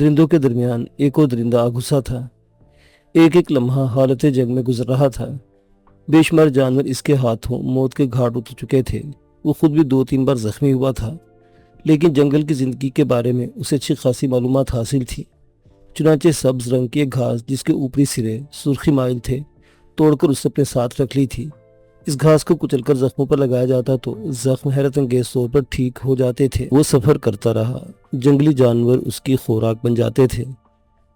درندوں کے درمیان ایک اور درندہ آ گھسا تھا۔ ایک ایک لمحہ حالت جنگ میں گزر رہا تھا۔ بے شمار جانور اس کے ہاتھوں موت کے گھاٹ اتر چکے تھے۔ وہ خود بھی 2-3 بار زخمی ہوا تھا، لیکن جنگل کی زندگی کے بارے میں اسے اچھی خاصی معلومات حاصل تھی۔ چنانچہ سبز رنگ کی ایک گھاس جس کے اوپری سرے سرخی مائل تھے توڑ کر اسے اپنے ساتھ رکھ لی تھی۔ اس گھاس کو کچل کر زخموں پر لگایا جاتا تو زخم حیرت انگیز طور پر ٹھیک ہو جاتے تھے۔ وہ سفر کرتا رہا، جنگلی جانور اس کی خوراک بن جاتے تھے۔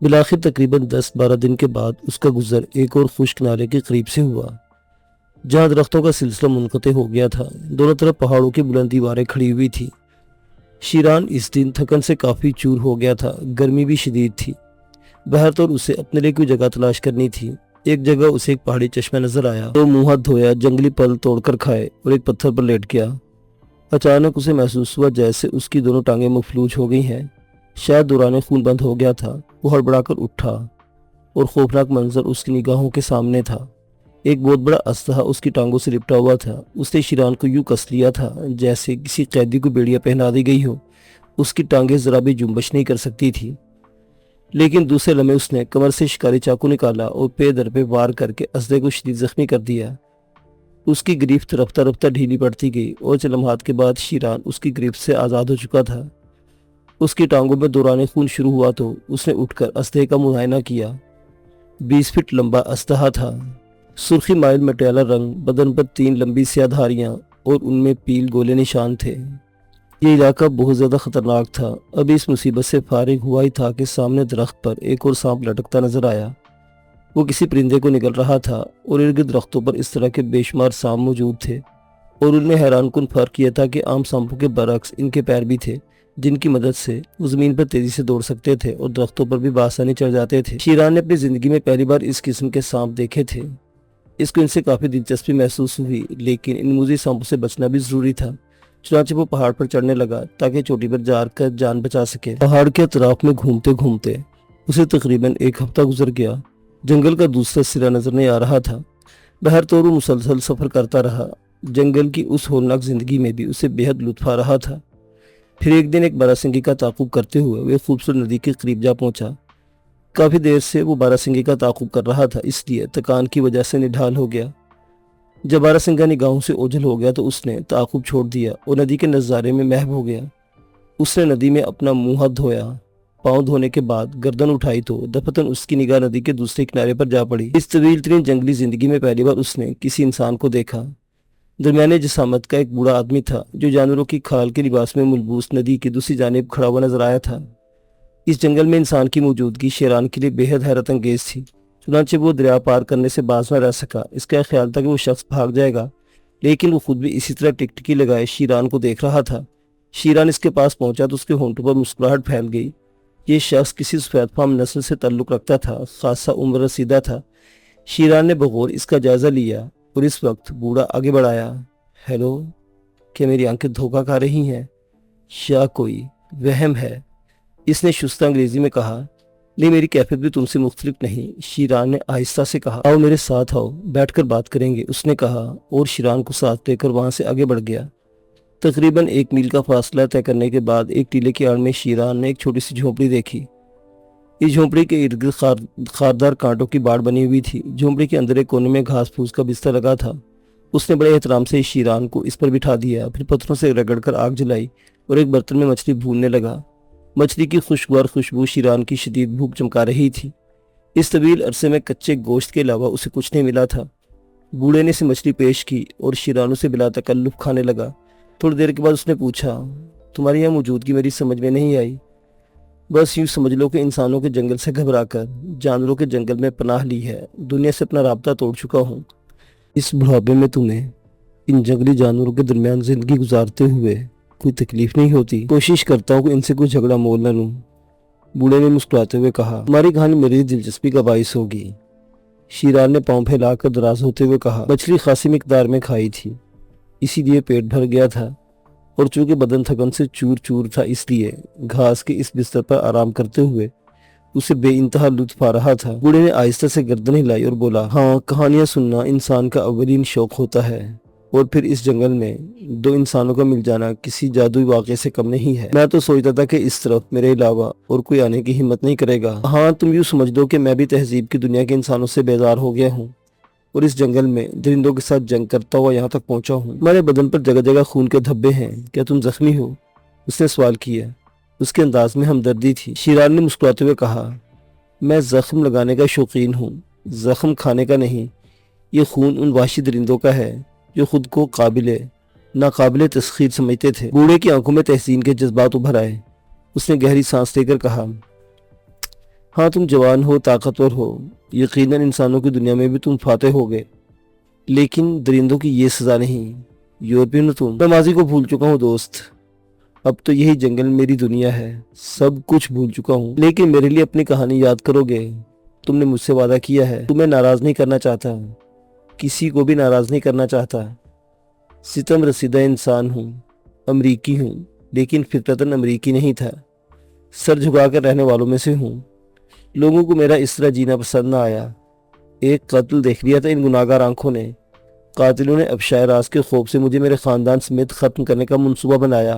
بالآخر تقریباً 10-12 دن کے بعد اس کا گزر ایک اور خشک نالے کے قریب سے ہوا، جہاں درختوں کا سلسلہ منقطع ہو گیا تھا۔ دونوں طرف پہاڑوں کی بلند دیواریں کھڑی ہوئی تھی۔ شیران اس دن تھکن سے کافی چور ہو گیا تھا، گرمی بھی شدید تھی۔ بہرطور اسے اپنے لیے کوئی جگہ تلاش کرنی تھی۔ ایک جگہ اسے ایک پہاڑی چشمہ نظر آیا تو منہ ہاتھ دھویا، جنگلی پھل توڑ کر کھائے اور ایک پتھر پر لیٹ گیا۔ اچانک اسے محسوس ہوا جیسے اس کی دونوں ٹانگیں مفلوج ہو گئی ہیں، شاید دوران خون بند ہو گیا تھا۔ وہ ہڑبڑا کر اٹھا اور خوفناک منظر اس کی نگاہوں کے سامنے تھا۔ ایک بہت بڑا اسلحہ اس کی ٹانگوں سے لپٹا ہوا تھا۔ اس نے شیران کو یوں کس لیا تھا جیسے کسی قیدی کو بیڑیاں پہنا دی گئی ہو۔ اس کی ٹانگیں ذرا بھی جنبش نہیں کر سکتی تھی، لیکن دوسرے لمحے اس نے کمر سے شکاری چاقو نکالا اور پے در پہ وار کر کے اسدے کو شدید زخمی کر دیا۔ اس کی گرفت رفتہ رفتہ ڈھیلی پڑتی گئی اور چند لمحات کے بعد شیران اس کی گرفت سے آزاد ہو چکا تھا۔ اس کی ٹانگوں میں دوران خون شروع ہوا تو اس نے اٹھ کر اسلحے کا معائنہ کیا۔ 20 فٹ لمبا اسلحہ تھا، سرخی مائل مٹیالہ رنگ، بدن پر 3 لمبی سیاہ دھاریاں اور ان میں پیل گولے نشان تھے۔ یہ علاقہ بہت زیادہ خطرناک تھا۔ ابھی اس مصیبت سے فارغ ہوا ہی تھا کہ سامنے درخت پر ایک اور سانپ لٹکتا نظر آیا۔ وہ کسی پرندے کو نگل رہا تھا اور ارد گرد درختوں پر اس طرح کے بے شمار سانپ موجود تھے، اور ان میں حیران کن فرق یہ تھا کہ عام سانپوں کے برعکس ان کے پیر بھی تھے، جن کی مدد سے وہ زمین پر تیزی سے دوڑ سکتے تھے اور درختوں پر بھی بآسانی چڑھ جاتے تھے۔ شیران نے اپنی زندگی میں پہلی بار اس قسم کے سانپ دیکھے تھے۔ اس کو ان سے کافی دلچسپی محسوس ہوئی، لیکن ان موذی سانپوں سے بچنا بھی ضروری تھا۔ چنانچہ وہ پہاڑ پر چڑھنے لگا تاکہ چوٹی پر جا کر جان بچا سکے۔ پہاڑ کے اطراف میں گھومتے گھومتے اسے تقریباً 1 ہفتہ گزر گیا۔ جنگل کا دوسرا سرا نظر نہیں آ رہا تھا۔ بہرطور وہ مسلسل سفر کرتا رہا۔ جنگل کی اس ہولناک زندگی میں بھی اسے بے حد لطف آ رہا تھا۔ پھر ایک دن ایک باراسنگی کا تعاقب کرتے ہوئے وہ ایک خوبصورت ندی کے قریب جا پہنچا۔ کافی دیر سے وہ باراسنگی کا تعاقب کر رہا تھا، اس لیے تکان کی وجہ سے نڈھال ہو گیا۔ جب باراسنگا نگاہوں سے اوجھل ہو گیا تو اس نے تعاقب چھوڑ دیا اور ندی کے نظارے میں محو ہو گیا۔ اس نے ندی میں اپنا منہ ہاتھ دھویا۔ پاؤں دھونے کے بعد گردن اٹھائی تو دفتن اس کی نگاہ ندی کے دوسرے کنارے پر جا پڑی۔ اس طویل ترین جنگلی زندگی میں پہلی بار اس نے کسی انسان کو دیکھا۔ درمیانے جسامت کا ایک بوڑھا آدمی تھا جو جانوروں کی کھال کے لباس میں ملبوس ندی کی دوسری جانب کھڑا ہوا نظر آیا تھا۔ اس جنگل میں انسان کی موجودگی شیران کے لیے بے حد حیرت انگیز تھی۔ چنانچہ وہ دریا پار کرنے سے باز نہ رہ سکا۔ اس کا خیال تھا کہ وہ شخص بھاگ جائے گا، لیکن وہ خود بھی اسی طرح ٹکٹکی لگائے شیران کو دیکھ رہا تھا۔ شیران اس کے پاس پہنچا تو اس کے ہونٹوں پر مسکراہٹ پھیل گئی۔ یہ شخص کسی سفید فام نسل سے تعلق رکھتا تھا، خاصا عمر رسیدہ تھا۔ شیران نے بغور اس کا جائزہ لیا اور اس وقت بوڑھا آگے بڑھایا۔ ہیلو، کیا میری آنکھیں دھوکہ کھا رہی ہیں یا کوئی وہم ہے؟ اس نے شستہ انگریزی میں کہا۔ نہیں، میری کیفیت بھی تم سے مختلف نہیں، شیران نے آہستہ سے کہا۔ آؤ میرے ساتھ آؤ، بیٹھ کر بات کریں گے، اس نے کہا اور شیران کو ساتھ لے کر وہاں سے آگے بڑھ گیا۔ تقریباً 1 میل کا فاصلہ طے کرنے کے بعد ایک ٹیلے کی آڑ میں شیران نے ایک چھوٹی سی جھونپڑی دیکھی۔ اس جھونپڑی کے ارد گرد خاردار کانٹوں کی باڑ بنی ہوئی تھی۔ جھونپڑی کے اندر ایک کونے میں گھاس پھوس کا بستر لگا تھا۔ اس نے بڑے احترام سے شیران کو اس پر بٹھا دیا، پھر پتھروں سے رگڑ کر آگ جلائی اور ایک برتن میں مچھلی بھوننے لگا۔ مچھلی کی خوشگوار خوشبو شیران کی شدید بھوک چمکا رہی تھی۔ اس طویل عرصے میں کچے گوشت کے علاوہ اسے کچھ نہیں ملا تھا۔ بوڑھے نے اسے مچھلی پیش کی اور شیران اسے بلا تکلف کھانے لگا۔ تھوڑی دیر کے بعد اس نے پوچھا، تمہاری یہاں موجودگی میری سمجھ میں نہیں آئی۔ بس یوں سمجھ لو کہ انسانوں کے جنگل سے گھبرا کر جانوروں کے جنگل میں پناہ لی ہے، دنیا سے اپنا رابطہ توڑ چکا ہوں۔ اس بڑھاپے میں تمہیں ان جنگلی جانوروں کے درمیان زندگی گزارتے ہوئے کوئی تکلیف نہیں ہوتی؟ کوشش کرتا ہوں کہ ان سے کوئی جھگڑا مول نہ لوں، بوڑھے نے مسکراتے ہوئے کہا۔ تمہاری کہانی میری دلچسپی کا باعث ہوگی، شیران نے پاؤں پھیلا کر دراز ہوتے ہوئے کہا۔ مچھلی خاصی مقدار میں کھائی تھی، اسی لیے پیٹ بھر گیا تھا، اور چونکہ بدن تھکن سے چور چور تھا، اس لیے گھاس کے اس بستر پر آرام کرتے ہوئے اسے بے انتہا لطف آ رہا تھا۔ بوڑھے نے آہستہ سے گردن ہلائی اور بولا، ہاں، کہانیاں سننا انسان کا اولین شوق ہوتا ہے، اور پھر اس جنگل میں دو انسانوں کا مل جانا کسی جادوئی واقعے سے کم نہیں ہے۔ میں تو سوچتا تھا کہ اس طرف میرے علاوہ اور کوئی آنے کی ہمت نہیں کرے گا۔ ہاں تم یوں سمجھ دو کہ میں بھی تہذیب کی دنیا کے انسانوں سے بیزار ہو گیا ہوں اور اس جنگل میں درندوں کے ساتھ جنگ کرتا ہوا یہاں تک پہنچا ہوں۔ ہمارے بدن پر جگہ جگہ خون کے دھبے ہیں، کیا تم زخمی ہو؟ اس نے سوال کیا۔ اس کے انداز میں ہمدردی تھی۔ شیران نے مسکراتے ہوئے کہا، میں زخم لگانے کا شوقین ہوں، زخم کھانے کا نہیں۔ یہ خون ان وحشی درندوں کا ہے جو خود کو ناقابل تسخیر سمجھتے تھے۔ بوڑھے کی آنکھوں میں تحسین کے جذبات ابھر آئے۔ اس نے گہری سانس لے کر کہا، ہاں تم جوان ہو، طاقتور ہو، یقیناً انسانوں کی دنیا میں بھی تم فاتح ہوگے، لیکن درندوں کی یہ سزا نہیں۔ یورپین ہو تم؟ میں ماضی کو بھول چکا ہوں دوست، اب تو یہی جنگل میری دنیا ہے، سب کچھ بھول چکا ہوں، لیکن میرے لیے اپنی کہانی یاد کرو گے؟ تم نے مجھ سے وعدہ کیا ہے۔ تمہیں ناراض نہیں کرنا چاہتا، کسی کو بھی ناراض نہیں کرنا چاہتا۔ ستم رسیدہ انسان ہوں، امریکی ہوں، لیکن فطرتاً امریکی نہیں تھا، سر جھکا کر رہنے والوں میں سے ہوں۔ لوگوں کو میرا اس طرح جینا پسند نہ آیا۔ ایک قتل دیکھ لیا تھا ان گناہگار آنکھوں نے۔ قاتلوں نے افشائے راز کے خوف سے مجھے میرے خاندان سمیت ختم کرنے کا منصوبہ بنایا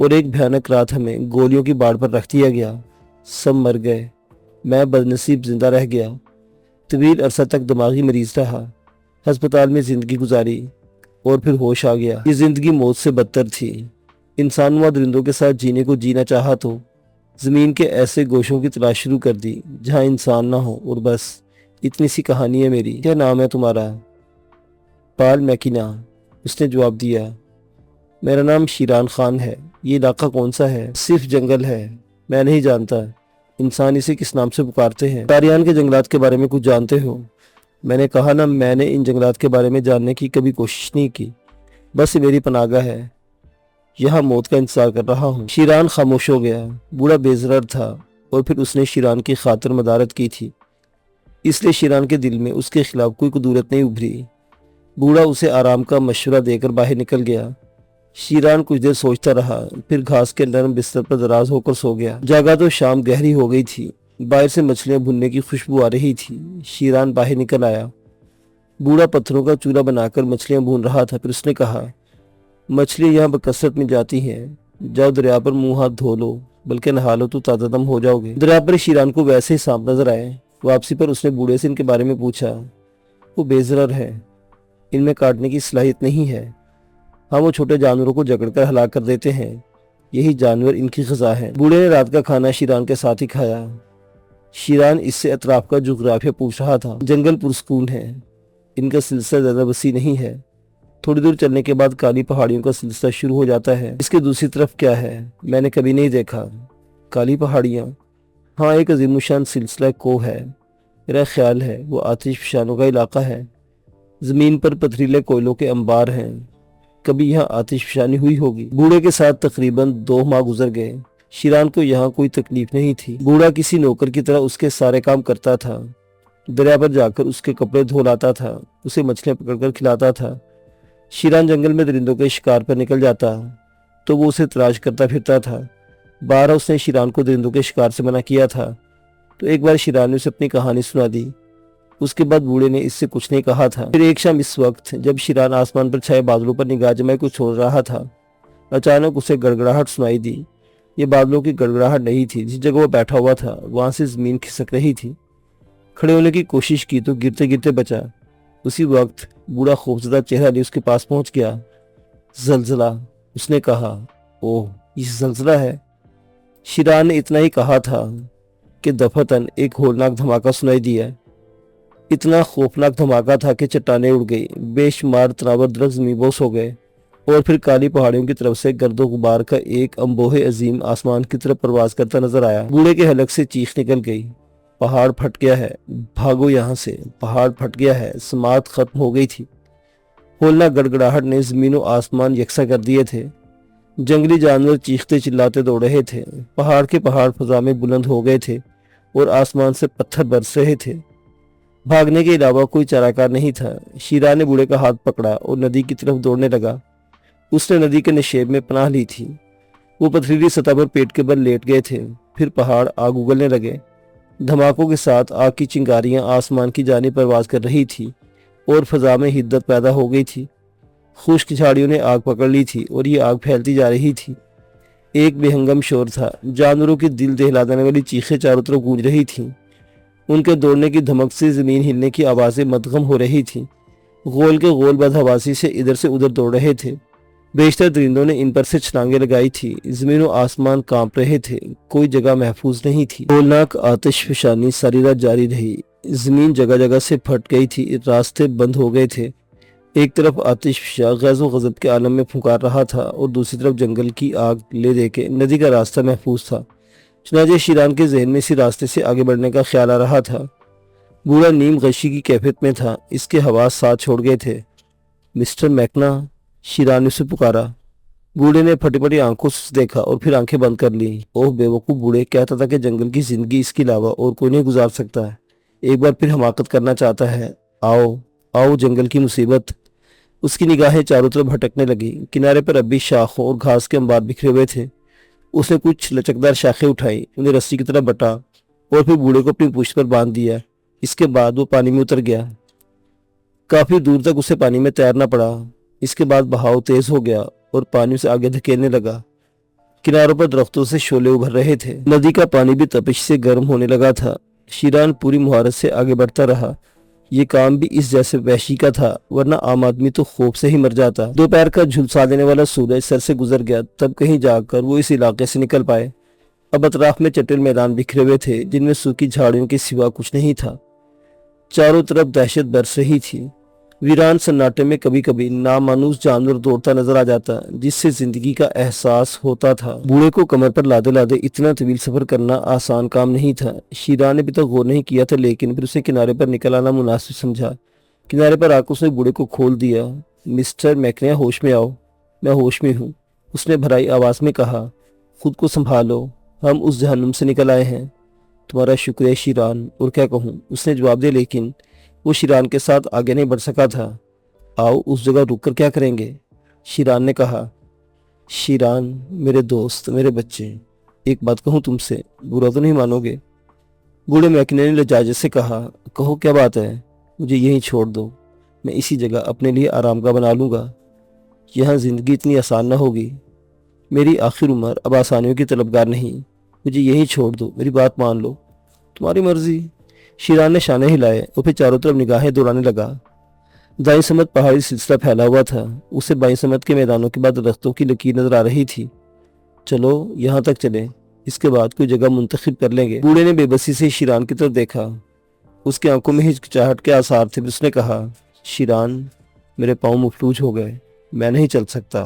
اور ایک بھیانک رات ہمیں گولیوں کی باڑ پر رکھ دیا گیا۔ سب مر گئے، میں بدنصیب زندہ رہ گیا۔ طویل عرصہ تک دماغی مریض رہا، ہسپتال میں زندگی گزاری اور پھر ہوش آ گیا۔ یہ زندگی موت سے بدتر تھی۔ انسان و درندوں کے ساتھ جینے کو جینا چاہا تو زمین کے ایسے گوشوں کی تلاش شروع کر دی جہاں انسان نہ ہو، اور بس اتنی سی کہانی ہے میری۔ کیا نام ہے تمہارا؟ پال میکینا، اس نے جواب دیا۔ میرا نام شیران خان ہے۔ یہ علاقہ کون سا ہے؟ صرف جنگل ہے، میں نہیں جانتا انسان اسے کس نام سے پکارتے ہیں۔ تاریان کے جنگلات کے بارے میں کچھ جانتے ہو؟ میں نے کہا نا، میں نے ان جنگلات کے بارے میں جاننے کی کبھی کوشش نہیں کی، بس یہ میری پناہ گاہ ہے، یہاں موت کا انتظار کر رہا ہوں۔ شیران خاموش ہو گیا۔ بوڑھا بے ضرر تھا اور پھر اس نے شیران کی خاطر مدارت کی تھی، اس لیے شیران کے دل میں اس کے خلاف کوئی قدورت نہیں ابھری۔ بوڑھا اسے آرام کا مشورہ دے کر باہر نکل گیا۔ شیران کچھ دیر سوچتا رہا، پھر گھاس کے نرم بستر پر دراز ہو کر سو گیا۔ جاگا تو شام گہری ہو گئی تھی، باہر سے مچھلیاں بھننے کی خوشبو آ رہی تھی۔ شیران باہر نکل آیا۔ بوڑھا پتھروں کا چولہا بنا کر مچھلیاں بھون رہا تھا، پھر اس نے کہا، مچھلیاں یہاں بکثرت میں جاتی ہیں، جاؤ دریا پر منہ ہاتھ دھو لو، بلکہ نہا لو تو تازہ دم ہو جاؤ گے۔ دریا پر شیران کو ویسے ہی سانپ نظر آئے۔ واپسی پر اس نے بوڑھے سے ان کے بارے میں پوچھا۔ وہ بے ضرر ہے، ان میں کاٹنے کی صلاحیت نہیں ہے، ہاں وہ چھوٹے جانوروں کو جکڑ کر ہلاک کر دیتے ہیں، یہی جانور ان کی غذا ہے۔ بوڑھے نے رات کا کھانا شیران کے ساتھ ہی کھایا۔ شیران اس سے اطراف کا جغرافیہ پوچھ رہا تھا۔ جنگل پرسکون ہے، ان کا سلسلہ زیادہ وسیع نہیں ہے، تھوڑی دور چلنے کے بعد کالی پہاڑیوں کا سلسلہ شروع ہو جاتا ہے۔ اس کے دوسری طرف کیا ہے؟ میں نے کبھی نہیں دیکھا۔ کالی پہاڑیاں؟ ہاں، ایک عظیم الشان سلسلہ کوہ ہے، میرا خیال ہے وہ آتش فشانوں کا علاقہ ہے۔ زمین پر پتھریلے کوئلوں کے انبار ہیں، کبھی یہاں آتش فشانی ہوئی ہوگی۔ بوڑھے کے ساتھ تقریباً 2 ماہ گزر گئے۔ شیران کو یہاں کوئی تکلیف نہیں تھی۔ بوڑھا کسی نوکر کی طرح اس کے سارے کام کرتا تھا، دریا پر جا کر اس کے کپڑے دھو لاتا تھا، اسے مچھلیاں پکڑ کر کھلاتا تھا۔ شیران جنگل میں درندوں کے شکار پر نکل جاتا تو وہ اسے تلاش کرتا پھرتا تھا۔ بارہ اس نے شیران کو درندوں کے شکار سے منع کیا تھا، تو ایک بار شیران نے اسے اپنی کہانی سنا دی۔ اس کے بعد بوڑھے نے اس سے کچھ نہیں کہا تھا۔ پھر ایک شام اس وقت جب شیران آسمان پر چھائے بادلوں پر نگاہ جمائے کو چھوڑ رہا تھا، اچانک اسے گڑگڑاہٹ سنائی دی۔ یہ بادلوں کی گڑگڑاہٹ نہیں تھی، جس جگہ وہ بیٹھا ہوا تھا وہاں سے زمین کھسک رہی تھی۔ کھڑے ہونے کی کوشش کی تو گرتے گرتے بچا۔ اسی وقت بوڑھا خوفزدہ چہرہ لے اس کے پاس پہنچ گیا۔ زلزلہ، اس نے کہا۔ اوہ، یہ زلزلہ ہے؟ شیران نے اتنا ہی کہا تھا کہ دفعتاً ایک ہولناک دھماکہ سنائی دیا۔ اتنا خوفناک دھماکہ تھا کہ چٹانیں اڑ گئی، بے شمار تناور درخت زمین بوس ہو گئے، اور پھر کالی پہاڑیوں کی طرف سے گرد و غبار کا ایک انبوہ عظیم آسمان کی طرف پرواز کرتا نظر آیا۔ بوڑھے کے حلق سے چیخ نکل گئی، پہاڑ پھٹ گیا ہے، بھاگو یہاں سے، پہاڑ پھٹ گیا ہے۔ سماعت ختم ہو گئی تھی۔ ہولناک گڑگڑاہٹ نے زمین و آسمان یکساں کر دیے تھے۔ جنگلی جانور چیختے چلاتے دوڑ رہے تھے، پہاڑ کے پہاڑ فضا میں بلند ہو گئے تھے اور آسمان سے پتھر برس رہے تھے۔ بھاگنے کے علاوہ کوئی چارہ کار نہیں تھا۔ شیران نے بوڑھے کا ہاتھ پکڑا اور ندی کی طرف دوڑنے لگا۔ اس نے ندی کے نشیب میں پناہ لی تھی۔ وہ پتھریلی سطح پر پیٹ کے بل لیٹ گئے تھے، پھر پہاڑ آگ اگلنے لگے۔ دھماکوں کے ساتھ آگ کی چنگاریاں آسمان کی جانب پرواز کر رہی تھی اور فضا میں حدت پیدا ہو گئی تھی۔ خشک جھاڑیوں نے آگ پکڑ لی تھی اور یہ آگ پھیلتی جا رہی تھی۔ ایک بے ہنگم شور تھا، جانوروں کی دل دہلا دینے والی چیخیں چاروں طرف گونج رہی تھیں۔ ان کے دوڑنے کی دھمک سے زمین ہلنے کی آوازیں مدغم ہو رہی تھیں۔ غول کے غول بدحواسی سے ادھر سے ادھر دوڑ رہے تھے۔ بیشتر درندوں نے ان پر سے چھلانگیں لگائی تھی۔ زمین و آسمان کانپ رہے تھے، کوئی جگہ محفوظ نہیں تھی۔ ہولناک آتش فشانی ساری رات جاری رہی۔ زمین جگہ جگہ سے پھٹ گئی تھی، راستے بند ہو گئے تھے۔ ایک طرف آتش فشاں غیظ و غضب کے عالم میں پھنکار رہا تھا اور دوسری طرف جنگل کی آگ لے دے کے ندی کا راستہ محفوظ تھا۔ چنانچہ شیران کے ذہن میں اسی راستے سے آگے بڑھنے کا خیال آ رہا تھا۔ بوڑھا نیم غشی کی کیفیت میں تھا، اس کے حواس ساتھ چھوڑ گئے تھے۔ مسٹر میکنا، شیران نے اسے پکارا۔ بوڑھے نے پھٹی پھٹی آنکھوں سے دیکھا اور پھر آنکھیں بند کر لی۔ اوہ بے وقوف بوڑھے، کہتا تھا کہ جنگل کی زندگی اس کے علاوہ اور کوئی نہیں گزار سکتا ہے۔ ایک بار پھر حماقت کرنا چاہتا ہے۔ آؤ آؤ جنگل کی مصیبت۔ اس کی نگاہیں چاروں طرف بھٹکنے لگی۔ کنارے پر اب بھی شاخوں اور گھاس کے انبار بکھرے ہوئے تھے۔ اس نے کچھ لچکدار شاخیں اٹھائیں، انہیں رسی کی طرح بٹا اور پھر بوڑھے کو اپنی پشت پر باندھ دیا۔ اس کے بعد وہ پانی میں اتر گیا۔ کافی دور تک اسے پانی میں تیرنا پڑا۔ اس کے بعد بہاؤ تیز ہو گیا اور پانی اسے آگے دھکیلنے لگا۔ کناروں پر درختوں سے شعلے ابھر رہے تھے۔ ندی کا پانی بھی تپش سے گرم ہونے لگا تھا۔ شیران پوری مہارت سے آگے بڑھتا رہا۔ یہ کام بھی اس جیسے وحشی کا تھا، ورنہ عام آدمی تو خوف سے ہی مر جاتا۔ دوپہر کا جھلسا دینے والا سورج سر سے گزر گیا، تب کہیں جا کر وہ اس علاقے سے نکل پائے۔ اب اطراف میں چٹل میدان بکھرے ہوئے تھے جن میں سوکھی جھاڑیوں کے سوا کچھ نہیں تھا۔ چاروں طرف دہشت برس رہی تھی۔ ویران سناٹے میں کبھی کبھی نامانوس جانور دوڑتا نظر آ جاتا، جس سے زندگی کا احساس ہوتا تھا۔ بوڑھے کو کمر پر لادے لادے اتنا طویل سفر کرنا آسان کام نہیں تھا۔ شیران نے ابھی تک غور نہیں کیا تھا، لیکن پھر اسے کنارے پر نکل آنا مناسب سمجھا۔ کنارے پر آ کر اس نے بوڑھے کو کھول دیا۔ مسٹر میکنیا، ہوش میں آؤ۔ میں ہوش میں ہوں، اس نے بھرائی آواز میں کہا۔ خود کو سنبھالو، ہم اس جہنم سے نکل آئے ہیں۔ تمہارا شکریہ شیران، اور کیا کہوں، اس نے جواب دیا، لیکن وہ شیران کے ساتھ آگے نہیں بڑھ سکا تھا۔ آؤ اس جگہ رک کر کیا کریں گے، شیران نے کہا۔ شیران، میرے دوست، میرے بچے، ایک بات کہوں تم سے، برا تو نہیں مانو گے؟ بوڑھے میکنے نے لجاجت سے کہا۔ کہو، کیا بات ہے؟ مجھے یہیں چھوڑ دو، میں اسی جگہ اپنے لیے آرام گاہ بنا لوں گا۔ یہاں زندگی اتنی آسان نہ ہوگی۔ میری آخر عمر اب آسانیوں کی طلبگار نہیں، مجھے یہیں چھوڑ دو، میری بات مان لو۔ تمہاری مرضی، شیران نے شانے ہلائے اور پھر چاروں طرف نگاہیں دوڑانے لگا۔ دائیں سمت پہاڑی سلسلہ پھیلا ہوا تھا، اسے بائیں سمت کے میدانوں کے بعد درختوں کی لکیر نظر آ رہی تھی۔ چلو یہاں تک چلیں، اس کے بعد کوئی جگہ منتخب کر لیں گے۔ بوڑھے نے بے بسی سے شیران کی طرف دیکھا، اس کی آنکھوں میں ہچکچاہٹ کے آثار تھے۔ اس نے کہا، شیران، میرے پاؤں مفلوج ہو گئے، میں نہیں چل سکتا۔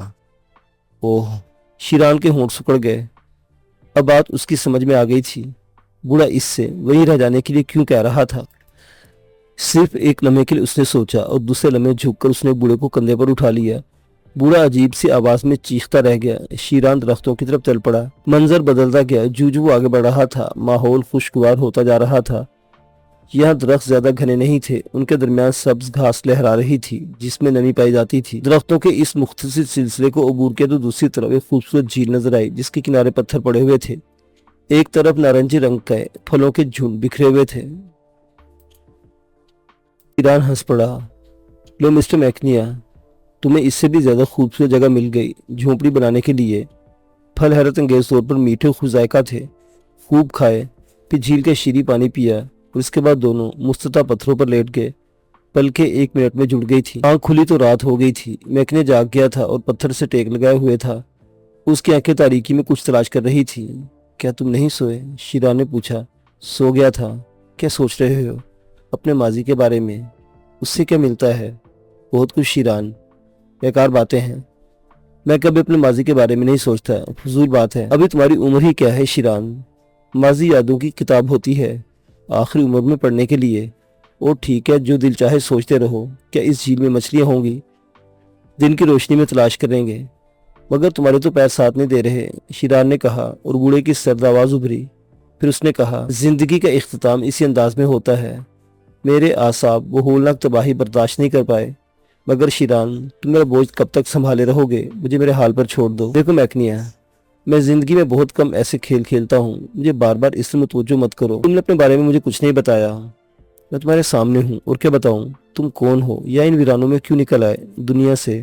اوہ، شیران کے ہونٹ سکڑ گئے۔ اب بات اس کی سمجھ میں آ گئی تھی، بوڑھا اس سے وہیں رہ جانے کے لیے کیوں کہہ رہا تھا۔ صرف ایک لمحے کے لیے اس نے سوچا اور دوسرے لمحے جھک کر اس نے بوڑھے کو کندھے پر اٹھا لیا۔ بوڑھا عجیب سی آواز میں چیختا رہ گیا۔ شیران درختوں کی طرف چل پڑا۔ منظر بدلتا گیا، جو وہ آگے بڑھ رہا تھا ماحول خوشگوار ہوتا جا رہا تھا۔ یہاں درخت زیادہ گھنے نہیں تھے، ان کے درمیان سبز گھاس لہرا رہی تھی جس میں نمی پائی جاتی تھی۔ درختوں کے اس مختصر سلسلے کو عبور کیا تو دوسری طرف ایک خوبصورت جھیل نظر آئی جس کے کنارے پتھر پڑے ہوئے تھے۔ ایک طرف نارنجی رنگ کے پھلوں کے جھنڈ بکھرے ہوئے تھے۔ شیران ہنس پڑا۔ لو مسٹر میکنیا، تمہیں اس سے بھی زیادہ خوبصورت جگہ مل گئی جھونپڑی بنانے کے لیے۔ پھل حیرت انگیز طور پر میٹھے خوش ذائقہ تھے۔ خوب کھائے، پھر جھیل کے شیریں پانی پیا اور اس کے بعد دونوں مستطیل پتھروں پر لیٹ گئے۔ پلکیں 1 منٹ میں جڑ گئی تھی۔ آنکھ کھلی تو رات ہو گئی تھی۔ میکنے جاگ گیا تھا اور پتھر سے ٹیک لگائے ہوئے تھا۔ اس کی آنکھیں تاریکی میں کچھ تلاش کر رہی تھی۔ کیا تم نہیں سوئے؟ شیران نے پوچھا۔ سو گیا تھا۔ کیا سوچ رہے ہو؟ اپنے ماضی کے بارے میں۔ اس سے کیا ملتا ہے؟ بہت کچھ شیران، بیکار باتیں ہیں۔ میں کبھی اپنے ماضی کے بارے میں نہیں سوچتا، فضول بات ہے۔ ابھی تمہاری عمر ہی کیا ہے شیران؟ ماضی یادوں کی کتاب ہوتی ہے، آخری عمر میں پڑھنے کے لیے۔ اور ٹھیک ہے، جو دل چاہے سوچتے رہو۔ کیا اس جھیل میں مچھلیاں ہوں گی؟ دن کی روشنی میں تلاش کریں گے، مگر تمہارے تو پیر ساتھ نہیں دے رہے، شیران نے کہا اور بوڑھے کی سرد آواز ابھری۔ پھر اس نے کہا، زندگی کا اختتام اسی انداز میں ہوتا ہے۔ میرے اعصاب وہ ہولناک تباہی برداشت نہیں کر پائے۔ مگر شیران، تم میرا بوجھ کب تک سنبھالے رہو گے؟ مجھے میرے حال پر چھوڑ دو۔ دیکھو میکنیا، میں زندگی میں بہت کم ایسے کھیل کھیلتا ہوں، مجھے بار بار اس میں متوجہ مت کرو۔ تم نے اپنے بارے میں مجھے کچھ نہیں بتایا۔ میں تمہارے سامنے ہوں، اور کیا بتاؤں؟ تم کون ہو، یا ان ویرانوں میں کیوں نکل آئے؟ دنیا سے